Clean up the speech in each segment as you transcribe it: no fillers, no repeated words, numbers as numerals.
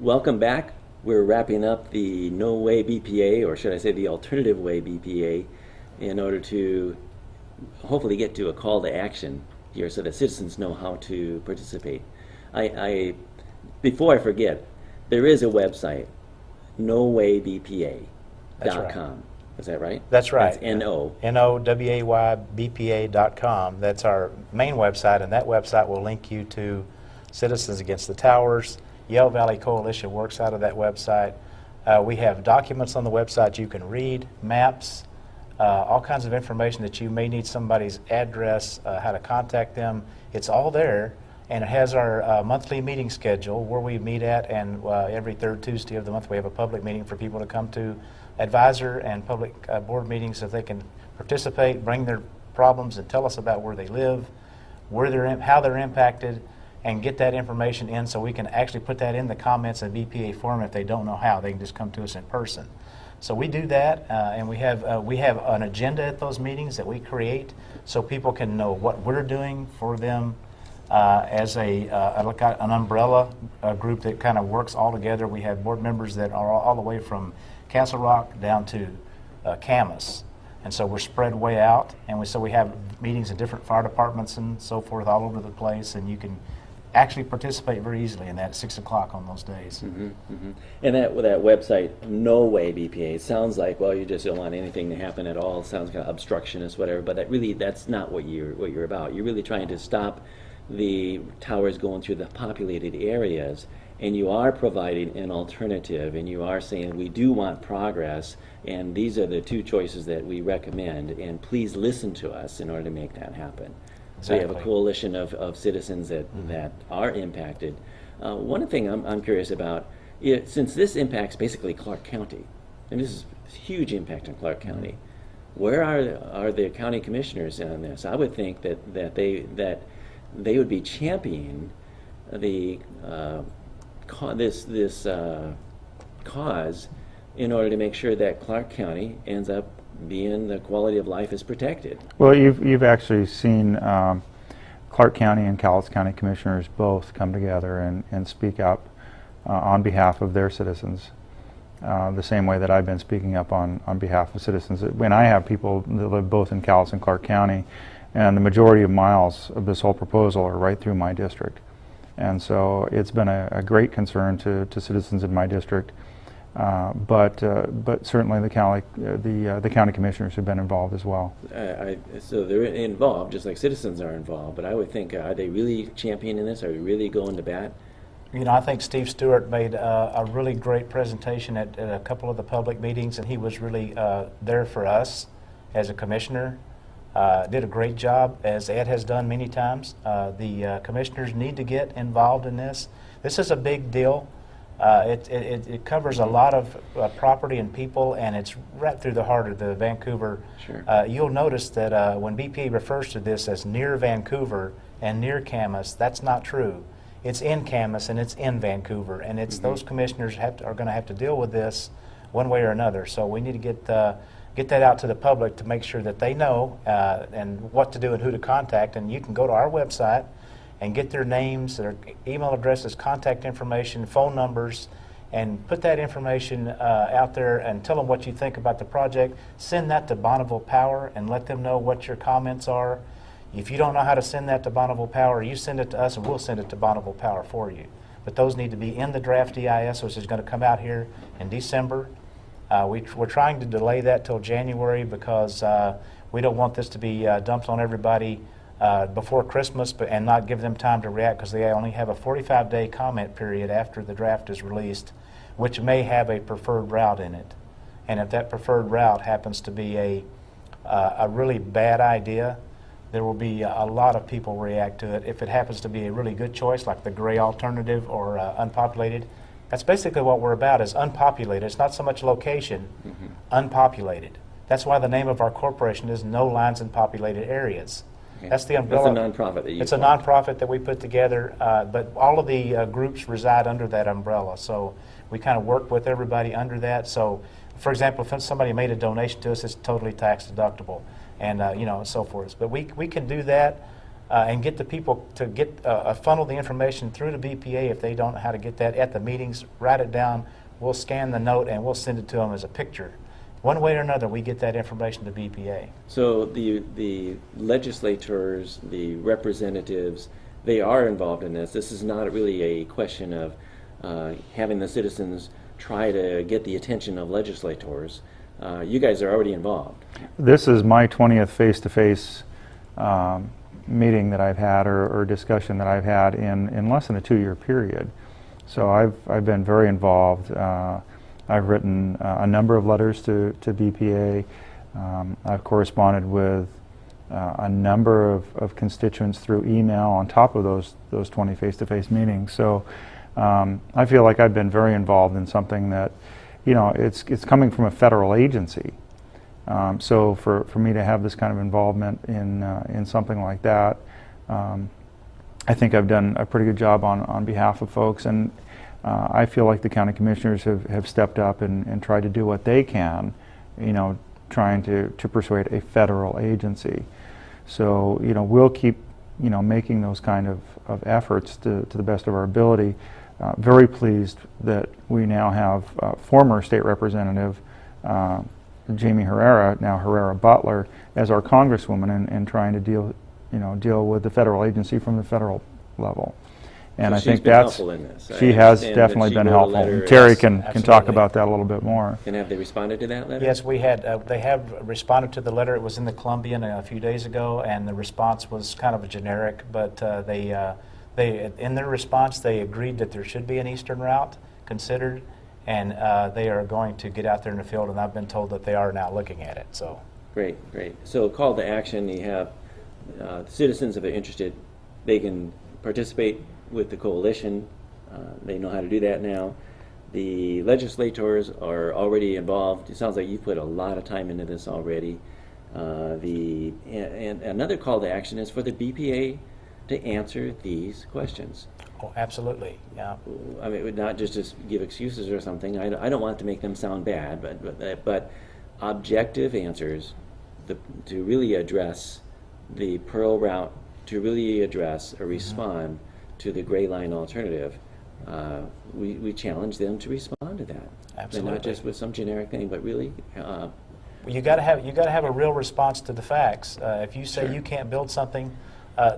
Welcome back. We're wrapping up the No Way BPA, or should I say the Alternative Way BPA, in order to hopefully get to a call to action here so that citizens know how to participate. I Before I forget, there is a website, That's right. nowayBPA.com. Is that right? That's right. That's N-O. NOWAYBPA.com. That's our main website, and that website will link you to Citizens Against the Towers. Yell Valley Coalition works out of that website. We have documents on the website you can read, maps, all kinds of information that you may need somebody's address, how to contact them. It's all there, and it has our monthly meeting schedule where we meet at, and every third Tuesday of the month we have a public meeting for people to come to, advisor and public board meetings so they can participate, bring their problems, and tell us about where they live, how they're impacted, and get that information in so we can actually put that in the comments in BPA form. If they don't know how, they can just come to us in person. So we do that, and we have an agenda at those meetings that we create so people can know what we're doing for them as an umbrella group that kind of works all together. We have board members that are all the way from Castle Rock down to Camas. And so we're spread way out, and so we have meetings in different fire departments and so forth all over the place, and you can actually participate very easily in that at 6 o'clock on those days. And that website, No Way BPA, it sounds like, well, you just don't want anything to happen at all. It sounds kind of obstructionist, whatever. But that's not what you're about. You're really trying to stop the towers going through the populated areas, and you are providing an alternative, and you are saying we do want progress, and these are the two choices that we recommend, and please listen to us in order to make that happen. So you have a coalition of citizens that are impacted. One thing I'm curious about, since this impacts basically Clark County, and this is a huge impact on Clark County, where are the county commissioners on this? I would think that they would be championing the this cause in order to make sure that Clark County ends up being the quality of life is protected. Well, you've actually seen Clark County and Cowles County commissioners both come together and speak up on behalf of their citizens, the same way that I've been speaking up on behalf of citizens. When I have people that live both in Cowles and Clark County, and the majority of miles of this whole proposal are right through my district, and so it's been a great concern to citizens in my district. But certainly the county commissioners have been involved as well. So they're involved, just like citizens are involved. But I would think, are they really championing this? Are they really going to bat? You know, I think Steve Stewart made a really great presentation at a couple of the public meetings, and he was really there for us as a commissioner. Did a great job, as Ed has done many times. The commissioners need to get involved in this. This is a big deal. It covers a lot of property and people, and it's right through the heart of the Vancouver. Sure. You'll notice that when BPA refers to this as near Vancouver and near Camas, that's not true. It's in Camas and it's in Vancouver, and it's those commissioners are going to have to deal with this one way or another. So we need to get that out to the public to make sure that they know and what to do and who to contact. And you can go to our website and get their names, their email addresses, contact information, phone numbers, and put that information out there and tell them what you think about the project. Send that to Bonneville Power and let them know what your comments are. If you don't know how to send that to Bonneville Power, you send it to us and we'll send it to Bonneville Power for you. But those need to be in the draft EIS, which is going to come out here in December. We're trying to delay that till January because we don't want this to be dumped on everybody before Christmas and not give them time to react, because they only have a 45-day comment period after the draft is released, which may have a preferred route in it. And if that preferred route happens to be a really bad idea, there will be a lot of people react to it. If it happens to be a really good choice, like the gray alternative or unpopulated, that's basically what we're about, is unpopulated. It's not so much location, unpopulated. That's why the name of our corporation is No Lines in Populated Areas. Okay. That's the umbrella. That's a nonprofit that you It's a nonprofit that we put together, but all of the groups reside under that umbrella. So we kind of work with everybody under that. So, for example, if somebody made a donation to us, it's totally tax deductible, and you know, and so forth. But we can do that. and get the people to get funnel the information through to BPA if they don't know how to get that at the meetings. Write it down. We'll scan the note and we'll send it to them as a picture. One way or another, we get that information to BPA. So the legislators, the representatives, they are involved in this. This is not really a question of having the citizens try to get the attention of legislators. You guys are already involved. This is my 20th face-to-face meeting that I've had, or discussion that I've had in less than a 2-year period. So I've been very involved. I've written a number of letters to BPA. I've corresponded with a number of constituents through email on top of those 20 face-to-face meetings. So I feel like I've been very involved in something that, you know, it's coming from a federal agency. So for me to have this kind of involvement in something like that, I think I've done a pretty good job on behalf of folks, and I feel like the county commissioners have stepped up and tried to do what they can, you know, trying to persuade a federal agency. So, you know, we'll keep, you know, making those kind of efforts to the best of our ability. Very pleased that we now have former state representative Jamie Herrera, now Herrera Butler, as our congresswoman, and trying to deal with the federal agency from the federal level. And So I she's think been that's, helpful in this. I she has understand that definitely she been wrote a helpful. letter. And Terry Yes, can talk absolutely. about that a little bit more. And have they responded to that letter? Yes, we had. They have responded to the letter. It was in the Columbian a few days ago, and the response was kind of a generic. But they in their response, they agreed that there should be an eastern route considered, and they are going to get out there in the field. And I've been told that they are now looking at it. So Great, great. So call to action, you have citizens, if they're interested, they can participate with the coalition. They know how to do that now. The legislators are already involved. It sounds like you've put a lot of time into this already. And another call to action is for the BPA to answer these questions. oh, absolutely, yeah. I mean, not just to give excuses or something. I don't want to make them sound bad, but objective answers to really address the Pearl route, to really address or respond to the gray line alternative. We challenge them to respond to that. Absolutely. And not just with some generic thing, but really. You got to have a real response to the facts. If you say Sure. you can't build something,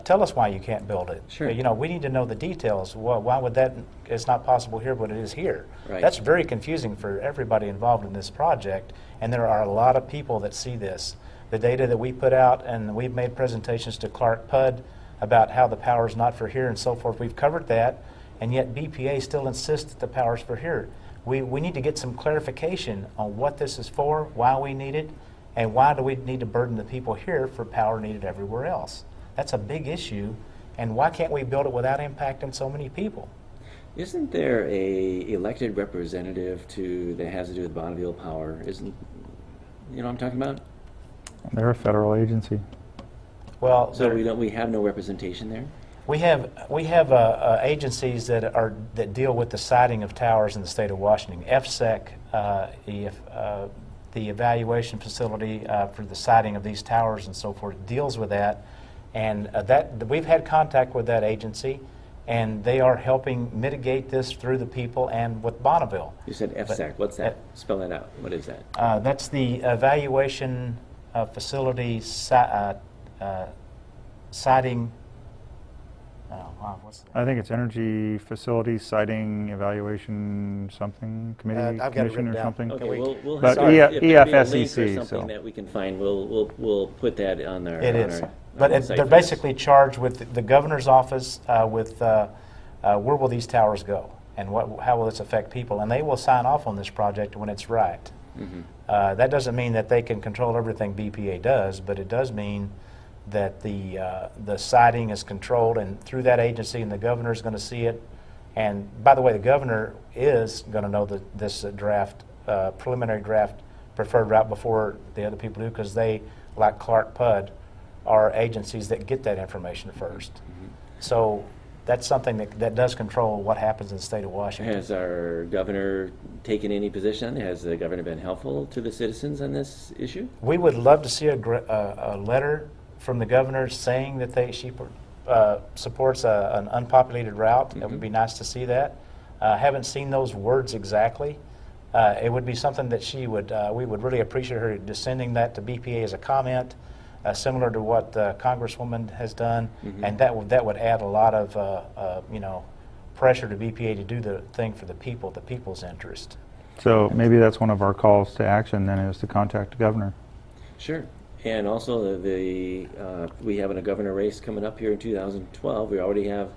tell us why you can't build it. Sure. You know, we need to know the details. Why would that? It's not possible here, but it is here. Right. That's very confusing for everybody involved in this project, and there are a lot of people that see this. The data that we put out, and we've made presentations to Clark Pudd about how the power is not for here and so forth. We've covered that, and yet BPA still insists that the power's for here. We need to get some clarification on what this is for, why we need it, and why do we need to burden the people here for power needed everywhere else. That's a big issue, and why can't we build it without impacting so many people? Isn't there a elected representative that has to do with Bonneville Power? Isn't, you know what I'm talking about? They're a federal agency. Well, So we have no representation there? we have agencies that deal with the siting of towers in the state of Washington. FSEC, the evaluation facility for the siting of these towers and so forth, deals with that, and we've had contact with that agency, and they are helping mitigate this through the people and with Bonneville. You said FSAC. What's that? Spell that out. What is that? That's the evaluation facility siting. What's that? I think it's Energy Facility Siting Evaluation something committee, I've got it commission written or down. something. Okay, we'll But sorry, if there be a link or EFSEC, something so. that we can find, we'll put that on our. It on is. our But website they're for basically charged with the governor's office with where will these towers go and how will this affect people. And they will sign off on this project when it's right. Mhm. That doesn't mean that they can control everything BPA does, but it does mean that the siting is controlled and through that agency, and the governor's going to see it. And by the way, the governor is going to know this draft, preliminary draft preferred route before the other people do, because they, like Clark Pudd, are agencies that get that information first. Mm-hmm. So that's something that does control what happens in the state of Washington. Has our governor taken any position? Has the governor been helpful to the citizens on this issue? We would love to see a letter from the governor saying that she supports an unpopulated route. It would be nice to see that. Haven't seen those words exactly. It would be something that we would really appreciate her just sending that to BPA as a comment, similar to what the Congresswoman has done, and that would add a lot of pressure to BPA to do the thing for the people's interest. So maybe that's one of our calls to action then, is to contact the governor. Sure. And also we have a governor race coming up here in 2012. We already have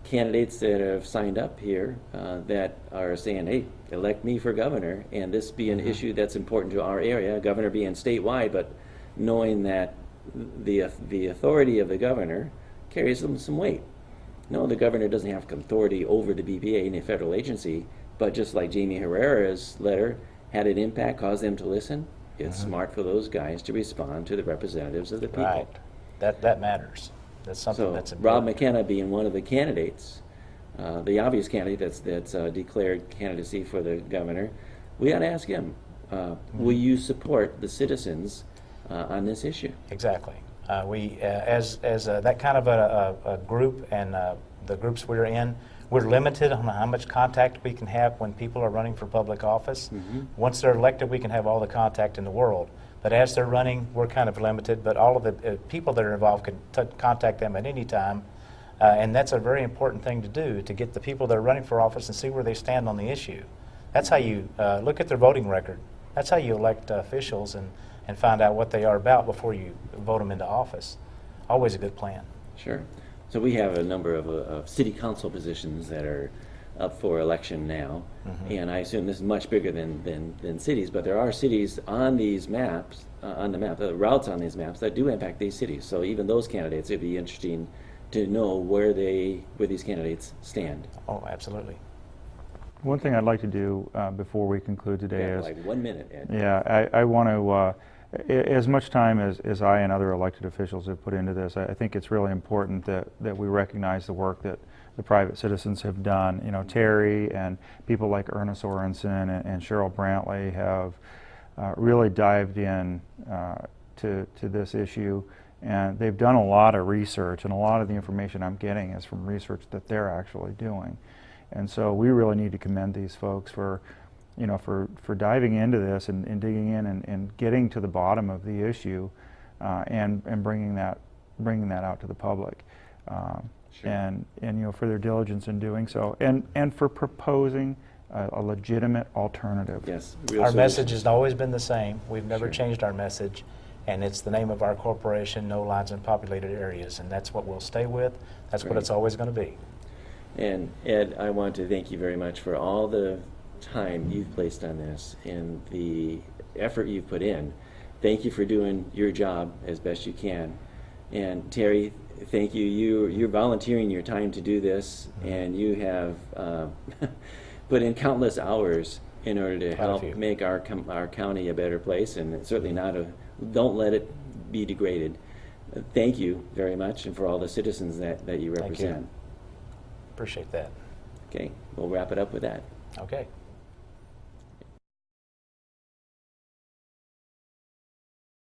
candidates that have signed up here that are saying, hey, elect me for governor, and this be an issue that's important to our area, governor being statewide, but knowing that the authority of the governor carries some weight. No, the governor doesn't have authority over the BPA, any federal agency, but just like Jamie Herrera's letter had an impact, caused them to listen, it's smart for those guys to respond to the representatives of the people. Right. That matters. That's something that's important. Rob McKenna being one of the candidates, the obvious candidate that's declared candidacy for the governor, we ought to ask him, will you support the citizens on this issue? Exactly. We, as that kind of a group, and the groups we're in, we're limited on how much contact we can have when people are running for public office. Once they're elected, we can have all the contact in the world. But as they're running, we're kind of limited. But all of the people that are involved can contact them at any time. And that's a very important thing to do, to get the people that are running for office and see where they stand on the issue. That's how you look at their voting record. That's how you elect officials and find out what they are about before you vote them into office. Always a good plan. Sure. So we have a number of city council positions that are up for election now, and I assume this is much bigger than cities, but there are cities on these maps, the routes on these maps that do impact these cities. So even those candidates, it'd be interesting to know where these candidates stand. Oh, absolutely. One thing I'd like to do before we conclude today is... like 1 minute, Ed. Yeah, I want to... as much time as I and other elected officials have put into this, I think it's really important that we recognize the work that the private citizens have done. You know, Terry and people like Ernest Sorensen and Cheryl Brantley have really dived in to this issue, and they've done a lot of research, and a lot of the information I'm getting is from research that they're actually doing. And so we really need to commend these folks for diving into this and digging in and getting to the bottom of the issue, and bringing that out to the public, Sure. and for their diligence in doing so, and for proposing a legitimate alternative. Yes. Our message has always been the same. We've never Sure. changed our message, and it's the name of our corporation, No Lines in Populated Areas, and that's what we'll stay with. That's what Great. it's always going to be. And Ed, I want to thank you very much for all the time you've placed on this and the effort you've put in. Thank you for doing your job as best you can. And Terry, thank you. You're volunteering your time to do this, and you have put in countless hours in order to help make our county a better place, and certainly don't let it be degraded. Thank you very much, and for all the citizens that you represent. Thank you. Appreciate that. Okay, we'll wrap it up with that. Okay.